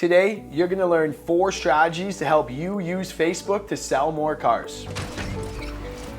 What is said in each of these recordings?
Today, you're gonna learn 4 strategies to help you use Facebook to sell more cars.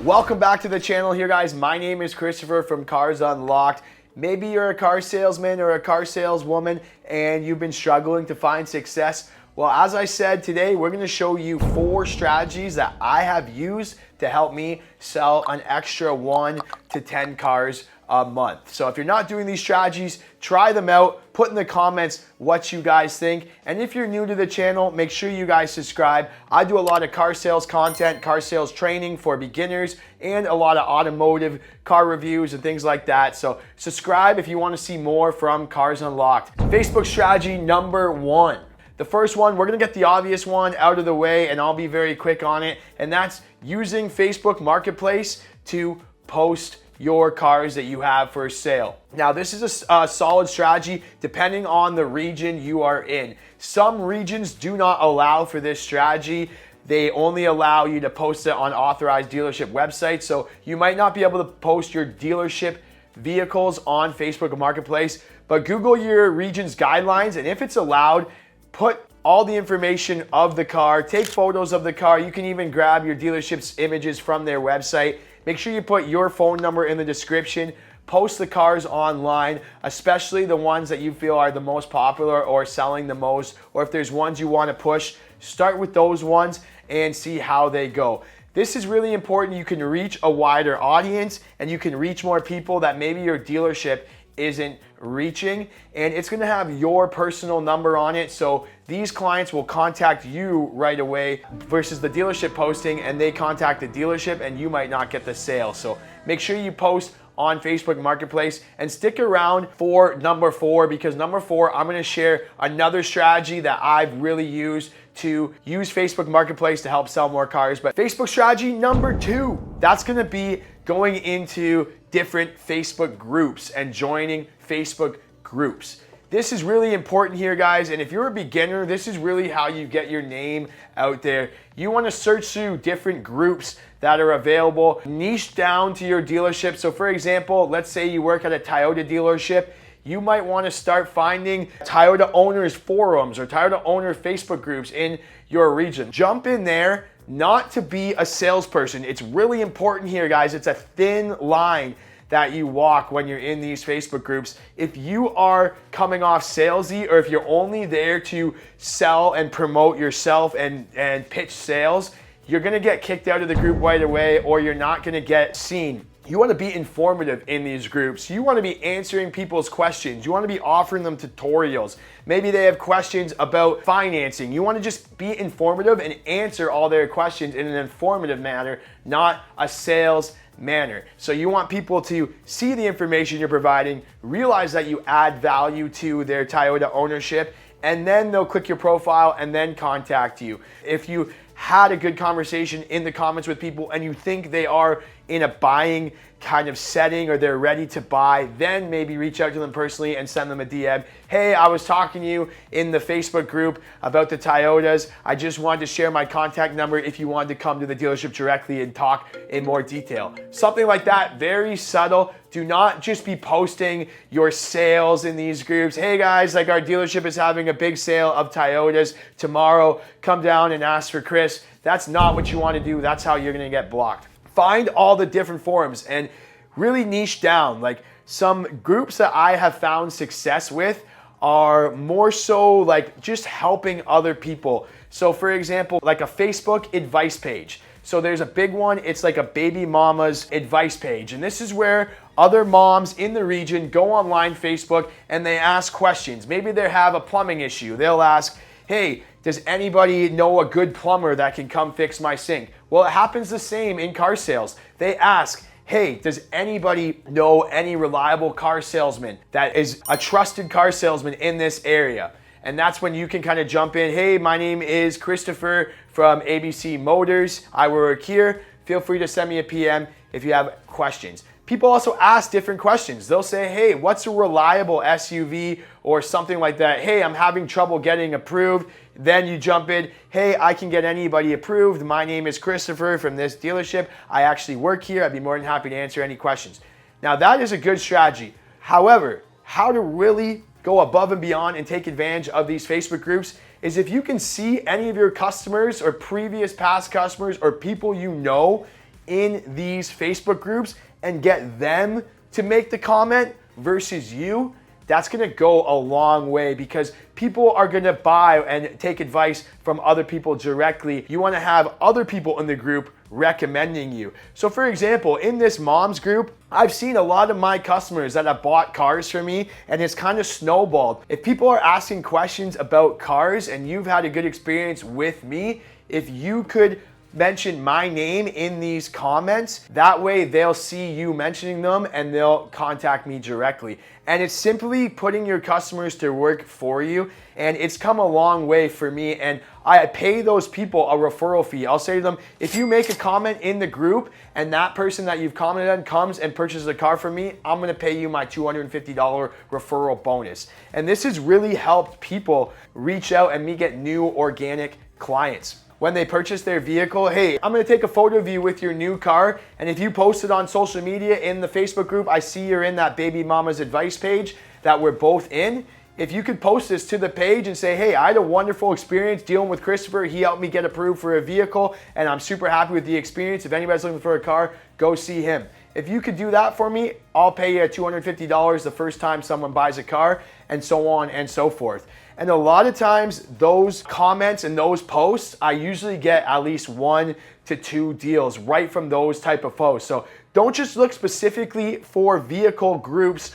Welcome back to the channel here, guys. My name is Christopher from Cars Unlocked. Maybe you're a car salesman or a car saleswoman and you've been struggling to find success. Well, as I said, today we're gonna show you 4 strategies that I have used to help me sell an extra 1 to 10 cars a month. So if you're not doing these strategies, try them out. Put in the comments what you guys think. And if you're new to the channel, make sure you guys subscribe. I do a lot of car sales content, car sales training for beginners, and a lot of automotive car reviews and things like that. So subscribe if you want to see more from Cars Unlocked. Facebook strategy number 1. The first one, we're gonna get the obvious one out of the way and I'll be very quick on it. And that's using Facebook Marketplace to post your cars that you have for sale. Now, this is a solid strategy depending on the region you are in. Some regions do not allow for this strategy. They only allow you to post it on authorized dealership websites. So you might not be able to post your dealership vehicles on Facebook Marketplace, but Google your region's guidelines, and if it's allowed, put all the information of the car, take photos of the car. You can even grab your dealership's images from their website. Make sure you put your phone number in the description. Post the cars online, especially the ones that you feel are the most popular or selling the most, or if there's ones you want to push, start with those ones and see how they go. This is really important. You can reach a wider audience and you can reach more people that maybe your dealership isn't reaching, and it's going to have your personal number on it, so these clients will contact you right away versus the dealership posting and they contact the dealership and you might not get the sale. So make sure you post on Facebook Marketplace and stick around for number 4, because number 4, I'm going to share another strategy that I've really used to use Facebook Marketplace to help sell more cars. But Facebook strategy number 2, that's going to be going into different Facebook groups and joining Facebook groups. This is really important here, guys, and if you're a beginner, this is really how you get your name out there. You want to search through different groups that are available, niche down to your dealership. So for example, let's say you work at a Toyota dealership, you might want to start finding Toyota owners forums or Toyota owner Facebook groups in your region. Jump in there, not to be a salesperson. It's really important here, guys. It's a thin line that you walk when you're in these Facebook groups. If you are coming off salesy, or if you're only there to sell and promote yourself and pitch sales, you're gonna get kicked out of the group right away, or you're not gonna get seen. You want to be informative in these groups. You want to be answering people's questions. You want to be offering them tutorials. Maybe they have questions about financing. You want to just be informative and answer all their questions in an informative manner, not a sales manner. So you want people to see the information you're providing, realize that you add value to their Toyota ownership, and then they'll click your profile and then contact you. If you had a good conversation in the comments with people and you think they are in a buying kind of setting or they're ready to buy, then maybe reach out to them personally and send them a DM. Hey, I was talking to you in the Facebook group about the Toyotas. I just wanted to share my contact number if you wanted to come to the dealership directly and talk in more detail. Something like that, very subtle. Do not just be posting your sales in these groups. Hey guys, like our dealership is having a big sale of Toyotas tomorrow. Come down and ask for Chris. That's not what you want to do. That's how you're going to get blocked. Find all the different forums and really niche down. Like some groups that I have found success with are more so like just helping other people. So for example, like a Facebook advice page. So there's a big one, it's like a baby mama's advice page. And this is where other moms in the region go online Facebook and they ask questions. Maybe they have a plumbing issue. They'll ask, hey, does anybody know a good plumber that can come fix my sink? Well, it happens the same in car sales. They ask, hey, does anybody know any reliable car salesman that is a trusted car salesman in this area? And that's when you can kind of jump in. Hey, my name is Christopher from ABC Motors. I work here. Feel free to send me a PM if you have questions. People also ask different questions. They'll say, hey, what's a reliable SUV or something like that? Hey, I'm having trouble getting approved. Then you jump in, hey, I can get anybody approved. My name is Christopher from this dealership. I actually work here. I'd be more than happy to answer any questions. Now that is a good strategy. However, how to really go above and beyond and take advantage of these Facebook groups is if you can see any of your customers or previous past customers or people you know in these Facebook groups and get them to make the comment versus you, that's gonna go a long way because people are gonna buy and take advice from other people directly. You wanna have other people in the group recommending you. So for example, in this moms group, I've seen a lot of my customers that have bought cars from me and it's kind of snowballed. If people are asking questions about cars and you've had a good experience with me, if you could mention my name in these comments, that way they'll see you mentioning them and they'll contact me directly. And it's simply putting your customers to work for you, and it's come a long way for me, and I pay those people a referral fee. I'll say to them, if you make a comment in the group and that person that you've commented on comes and purchases a car from me, I'm gonna pay you my $250 referral bonus. And this has really helped people reach out and me get new organic clients. When they purchase their vehicle, hey, I'm gonna take a photo of you with your new car, and if you post it on social media in the Facebook group, I see you're in that baby mama's advice page that we're both in. If you could post this to the page and say, hey, I had a wonderful experience dealing with Christopher. He helped me get approved for a vehicle, and I'm super happy with the experience. If anybody's looking for a car, go see him. If you could do that for me, I'll pay you $250 the first time someone buys a car, and so on and so forth. And a lot of times those comments and those posts, I usually get at least 1 to 2 deals right from those type of posts. So don't just look specifically for vehicle groups,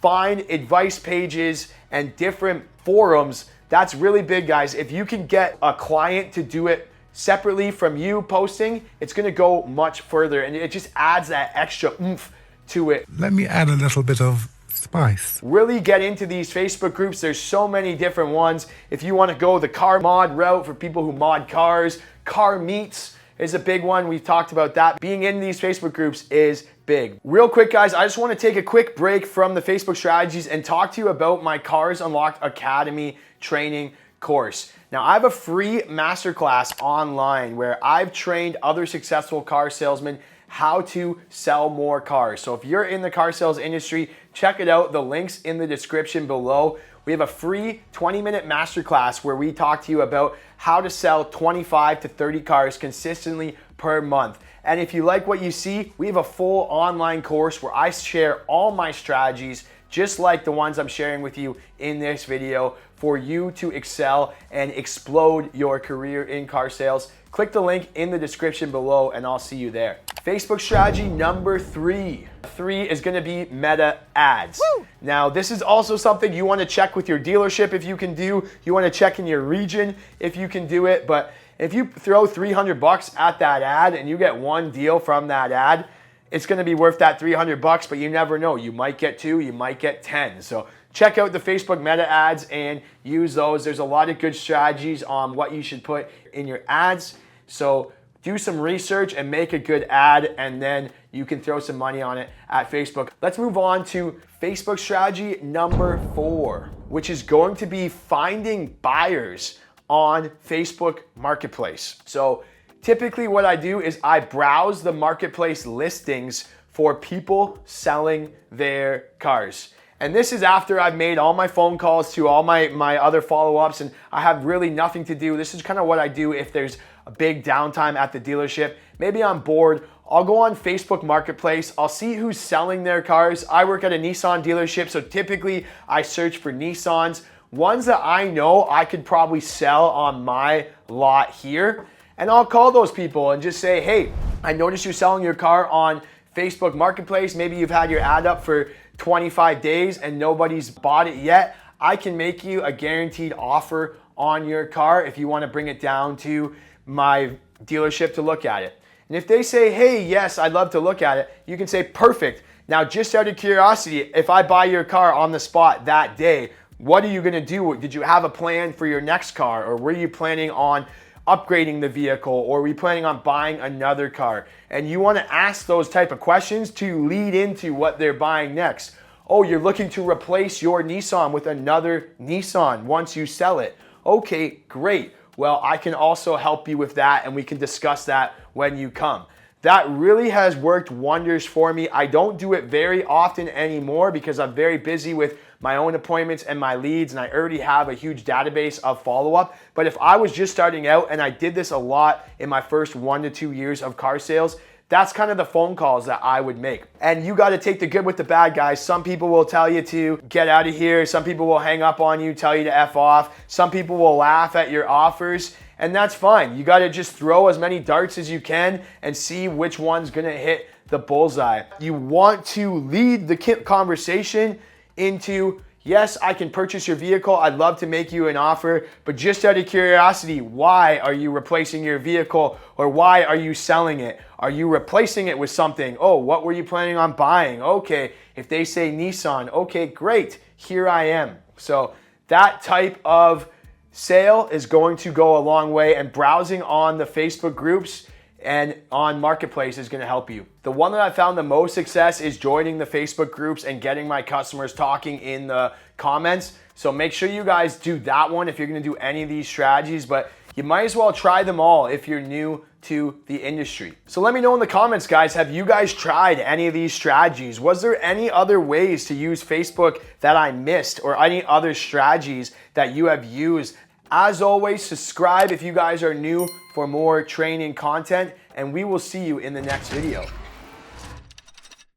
find advice pages and different forums. That's really big, guys. If you can get a client to do it separately from you posting, it's gonna go much further and it just adds that extra oomph to it. Let me add a little bit of spice. Really get into these Facebook groups. There's so many different ones. If you want to go the car mod route for people who mod cars, car meets is a big one. We've talked about that. Being in these Facebook groups is big. Real quick, guys, I just want to take a quick break from the Facebook strategies and talk to you about my Cars Unlocked Academy training course. Now, I have a free masterclass online where I've trained other successful car salesmen how to sell more cars. So if you're in the car sales industry, check it out. The link's in the description below. We have a free 20-minute masterclass where we talk to you about how to sell 25 to 30 cars consistently per month. And if you like what you see, we have a full online course where I share all my strategies, just like the ones I'm sharing with you in this video, for you to excel and explode your career in car sales. Click the link in the description below and I'll see you there. Facebook strategy number 3. 3 is gonna be meta ads. Woo! Now, this is also something you wanna check with your dealership if you can do. You wanna check in your region if you can do it. But if you throw $300 at that ad and you get 1 deal from that ad, it's gonna be worth that $300, but you never know. You might get 2, you might get 10. So check out the Facebook meta ads and use those. There's a lot of good strategies on what you should put in your ads. So do some research and make a good ad, and then you can throw some money on it at Facebook. Let's move on to Facebook strategy number 4, which is going to be finding buyers on Facebook Marketplace. So typically what I do is I browse the marketplace listings for people selling their cars. And this is after I've made all my phone calls to all my other follow-ups and I have really nothing to do. This is kind of what I do if there's a big downtime at the dealership. Maybe I'm bored. I'll go on Facebook Marketplace. I'll see who's selling their cars. I work at a Nissan dealership, so typically I search for Nissans. Ones that I know I could probably sell on my lot here. And I'll call those people and just say, hey, I noticed you're selling your car on Facebook Marketplace. Maybe you've had your ad up for 25 days and nobody's bought it yet. I can make you a guaranteed offer on your car if you want to bring it down to my dealership to look at it. And if they say, hey, yes, I'd love to look at it, you can say, perfect. Now, just out of curiosity, if I buy your car on the spot that day, what are you going to do? Did you have a plan for your next car, or were you planning on upgrading the vehicle, or were you planning on buying another car? And you want to ask those type of questions to lead into what they're buying next. Oh, you're looking to replace your Nissan with another Nissan once you sell it. Okay, great. Well, I can also help you with that, and we can discuss that when you come. That really has worked wonders for me. I don't do it very often anymore because I'm very busy with my own appointments and my leads, and I already have a huge database of follow-up. But if I was just starting out, and I did this a lot in my first 1 to 2 years of car sales, that's kind of the phone calls that I would make. And you got to take the good with the bad, guys. Some people will tell you to get out of here. Some people will hang up on you, tell you to F off. Some people will laugh at your offers, and that's fine. You got to just throw as many darts as you can and see which one's going to hit the bullseye. You want to lead the conversation into, yes, I can purchase your vehicle. I'd love to make you an offer, but just out of curiosity, why are you replacing your vehicle, or why are you selling it? Are you replacing it with something? Oh, what were you planning on buying? Okay, if they say Nissan, okay, great, here I am. So that type of sale is going to go a long way, and browsing on the Facebook groups and on Marketplace is going to help you. The one that I found the most success is joining the Facebook groups and getting my customers talking in the comments. So make sure you guys do that one if you're going to do any of these strategies, but you might as well try them all if you're new to the industry. So let me know in the comments, guys, have you guys tried any of these strategies? Was there any other ways to use Facebook that I missed, or any other strategies that you have used? As always, subscribe if you guys are new for more training content, and we will see you in the next video.